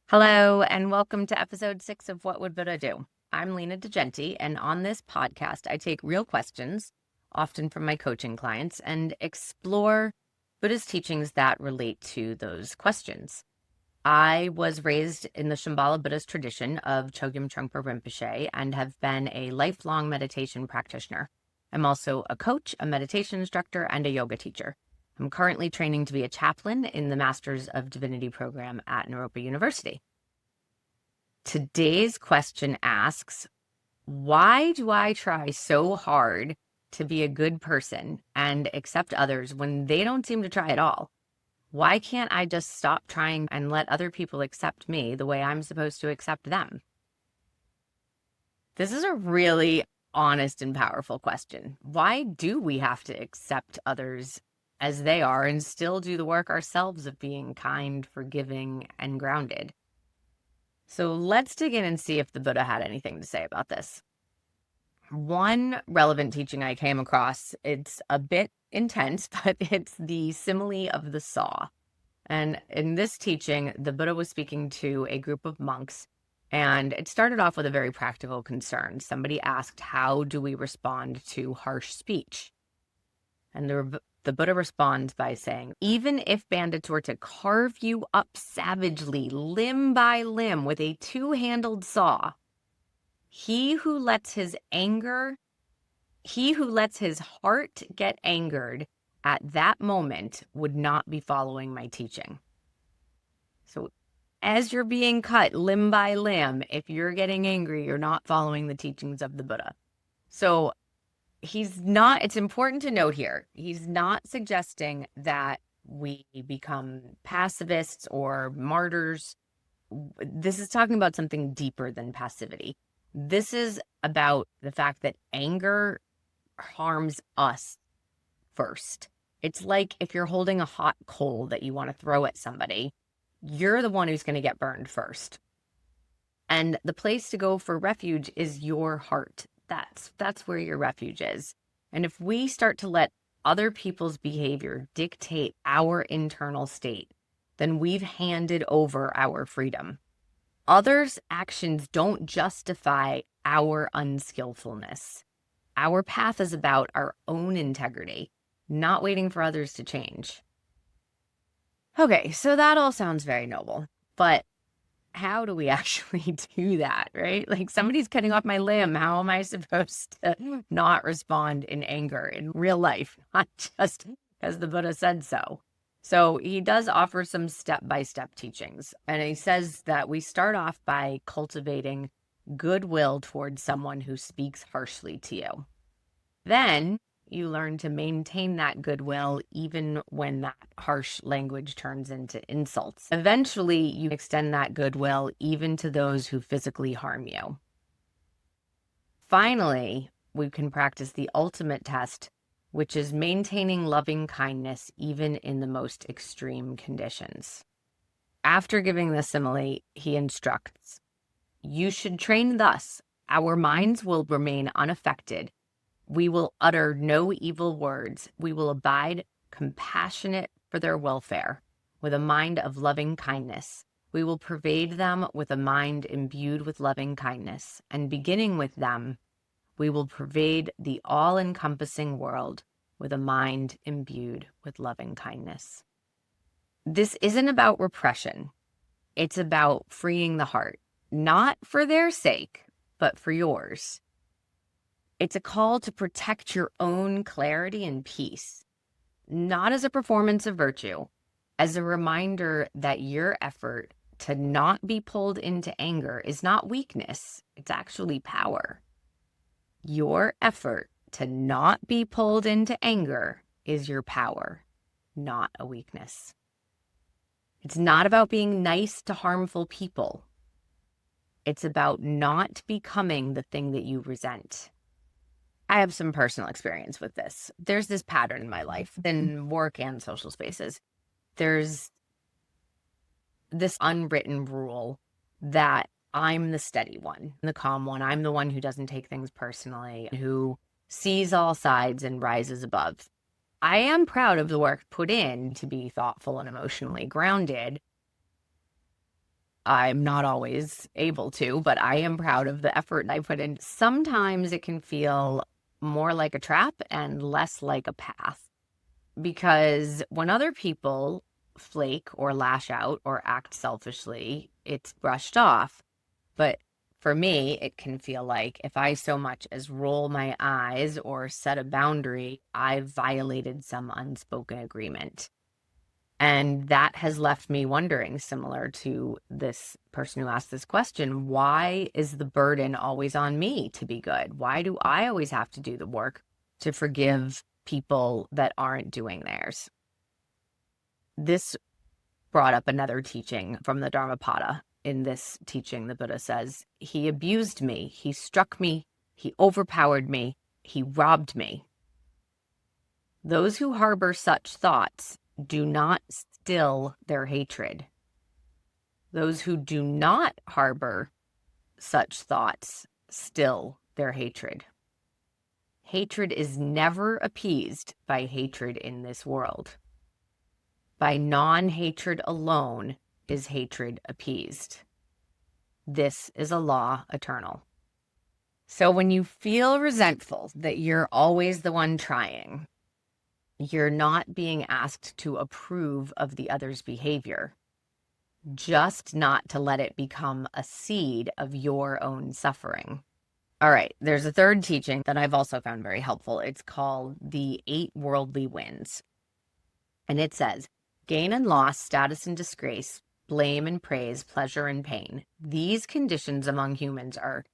Hello, and welcome to episode 6 of What Would Buddha Do? I'm Lena DeGenti, and on this podcast, I take real questions, often from my coaching clients, and explore Buddhist teachings that relate to those questions. I was raised in the Shambhala Buddhist tradition of Chogyam Trungpa Rinpoche and have been a lifelong meditation practitioner. I'm also a coach, a meditation instructor, and a yoga teacher. I'm currently training to be a chaplain in the Masters of Divinity program at Naropa University. Today's question asks, why do I try so hard to be a good person and accept others when they don't seem to try at all? Why can't I just stop trying and let other people accept me the way I'm supposed to accept them? This is a really honest and powerful question. Why do we have to accept others as they are and still do the work ourselves of being kind, forgiving, and grounded? So let's dig in and see if the Buddha had anything to say about this. One relevant teaching I came across, it's a bit intense, but it's the simile of the saw. And in this teaching, the Buddha was speaking to a group of monks, and it started off with a very practical concern. Somebody asked, how do we respond to harsh speech? And the Buddha responds by saying, even if bandits were to carve you up savagely, limb by limb, with a two-handled saw, he who lets his heart get angered at that moment would not be following my teaching. So as you're being cut limb by limb, if you're getting angry, you're not following the teachings of the Buddha. So it's important to note here, he's not suggesting that we become pacifists or martyrs. This is talking about something deeper than passivity. This is about the fact that anger harms us first. It's like if you're holding a hot coal that you want to throw at somebody, you're the one who's going to get burned first. And the place to go for refuge is your heart. That's where your refuge is. And if we start to let other people's behavior dictate our internal state, then we've handed over our freedom. Others' actions don't justify our unskillfulness. Our path is about our own integrity, not waiting for others to change. Okay, so that all sounds very noble, but how do we actually do that, right? Like, somebody's cutting off my limb. How am I supposed to not respond in anger in real life, not just because the Buddha said so? So he does offer some step-by-step teachings, and he says that we start off by cultivating goodwill towards someone who speaks harshly to you. Then you learn to maintain that goodwill even when that harsh language turns into insults. Eventually, you extend that goodwill even to those who physically harm you. Finally, we can practice the ultimate test, which is maintaining loving kindness even in the most extreme conditions. After giving the simile, he instructs, you should train thus. Our minds will remain unaffected. We will utter no evil words. We will abide compassionate for their welfare, with a mind of loving kindness. We will pervade them with a mind imbued with loving kindness, and beginning with them, we will pervade the all-encompassing world with a mind imbued with loving kindness. This isn't about repression. It's about freeing the heart, not for their sake, but for yours. It's a call to protect your own clarity and peace, not as a performance of virtue, as a reminder that your effort to not be pulled into anger is not weakness, it's actually power. Your effort to not be pulled into anger is your power, not a weakness. It's not about being nice to harmful people. It's about not becoming the thing that you resent. I have some personal experience with this. There's this pattern in my life, in work and social spaces. There's this unwritten rule that I'm the steady one, the calm one. I'm the one who doesn't take things personally, who sees all sides and rises above. I am proud of the work put in to be thoughtful and emotionally grounded. I'm not always able to, but I am proud of the effort I put in. Sometimes it can feel more like a trap and less like a path, because when other people flake or lash out or act selfishly, it's brushed off. But for me, it can feel like if I so much as roll my eyes or set a boundary, I've violated some unspoken agreement. And that has left me wondering, similar to this person who asked this question, why is the burden always on me to be good? Why do I always have to do the work to forgive people that aren't doing theirs? This brought up another teaching from the Dhammapada. In this teaching, the Buddha says, he abused me, he struck me, he overpowered me, he robbed me. Those who harbor such thoughts do not still their hatred. Those who do not harbor such thoughts still their hatred. Hatred is never appeased by hatred in this world. By non-hatred alone is hatred appeased. This is a law eternal. So when you feel resentful that you're always the one trying, you're not being asked to approve of the other's behavior, just not to let it become a seed of your own suffering. All right, there's a third teaching that I've also found very helpful. It's called the 8 Worldly Winds. And it says, gain and loss, status and disgrace, blame and praise, pleasure and pain. These conditions among humans are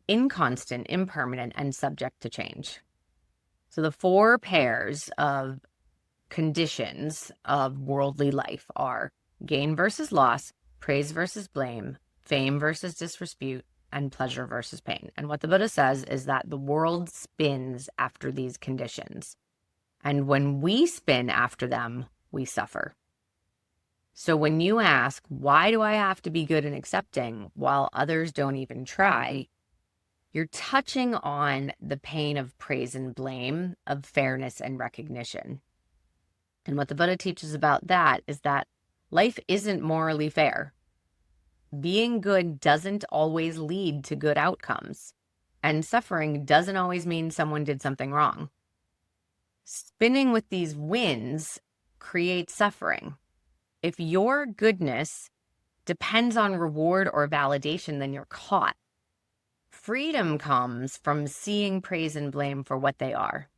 inconstant, impermanent, and subject to change. So the 4 pairs of conditions of worldly life are gain versus loss, praise versus blame, fame versus disrepute, and pleasure versus pain. And what the Buddha says is that the world spins after these conditions. And when we spin after them, we suffer. So when you ask, why do I have to be good and accepting while others don't even try? You're touching on the pain of praise and blame, of fairness and recognition. And what the Buddha teaches about that is that life isn't morally fair. Being good doesn't always lead to good outcomes. And suffering doesn't always mean someone did something wrong. Spinning with these winds creates suffering. If your goodness depends on reward or validation, then you're caught. Freedom comes from seeing praise and blame for what they are,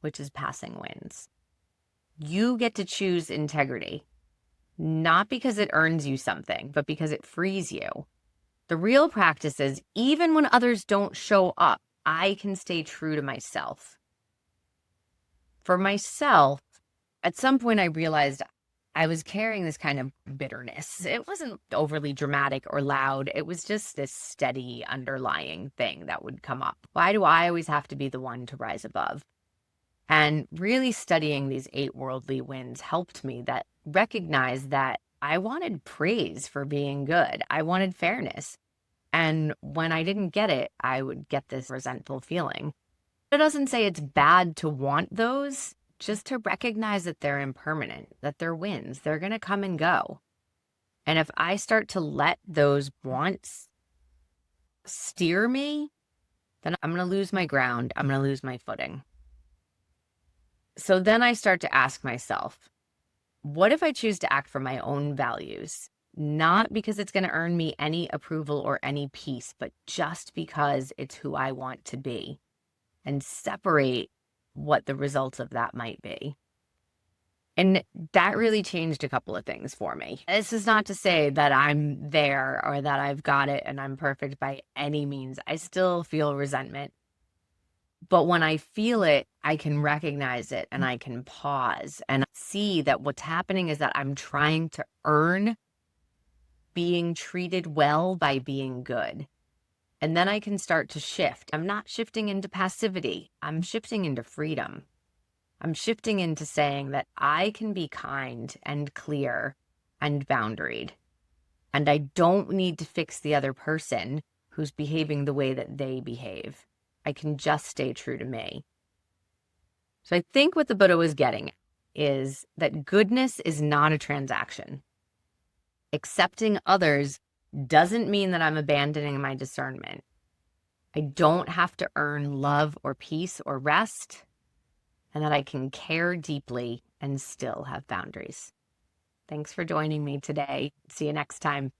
which is passing winds. You get to choose integrity, not because it earns you something, but because it frees you. The real practice is, even when others don't show up, I can stay true to myself. For myself, at some point I realized I was carrying this kind of bitterness. It wasn't overly dramatic or loud. It was just this steady underlying thing that would come up. Why do I always have to be the one to rise above? And really studying these 8 worldly winds helped me that recognize that I wanted praise for being good. I wanted fairness. And when I didn't get it, I would get this resentful feeling. It doesn't say it's bad to want those, just to recognize that they're impermanent, that they're winds. They're going to come and go. And if I start to let those wants steer me, then I'm going to lose my ground. I'm going to lose my footing. So then I start to ask myself, what if I choose to act from my own values? Not because it's going to earn me any approval or any peace, but just because it's who I want to be, and separate what the results of that might be. And that really changed a couple of things for me. This is not to say that I'm there or that I've got it and I'm perfect by any means. I still feel resentment. But when I feel it, I can recognize it and I can pause and see that what's happening is that I'm trying to earn being treated well by being good. And then I can start to shift. I'm not shifting into passivity. I'm shifting into freedom. I'm shifting into saying that I can be kind and clear and boundaried. And I don't need to fix the other person who's behaving the way that they behave. I can just stay true to me. So I think what the Buddha was getting at is that goodness is not a transaction. Accepting others doesn't mean that I'm abandoning my discernment. I don't have to earn love or peace or rest, and that I can care deeply and still have boundaries. Thanks for joining me today. See you next time.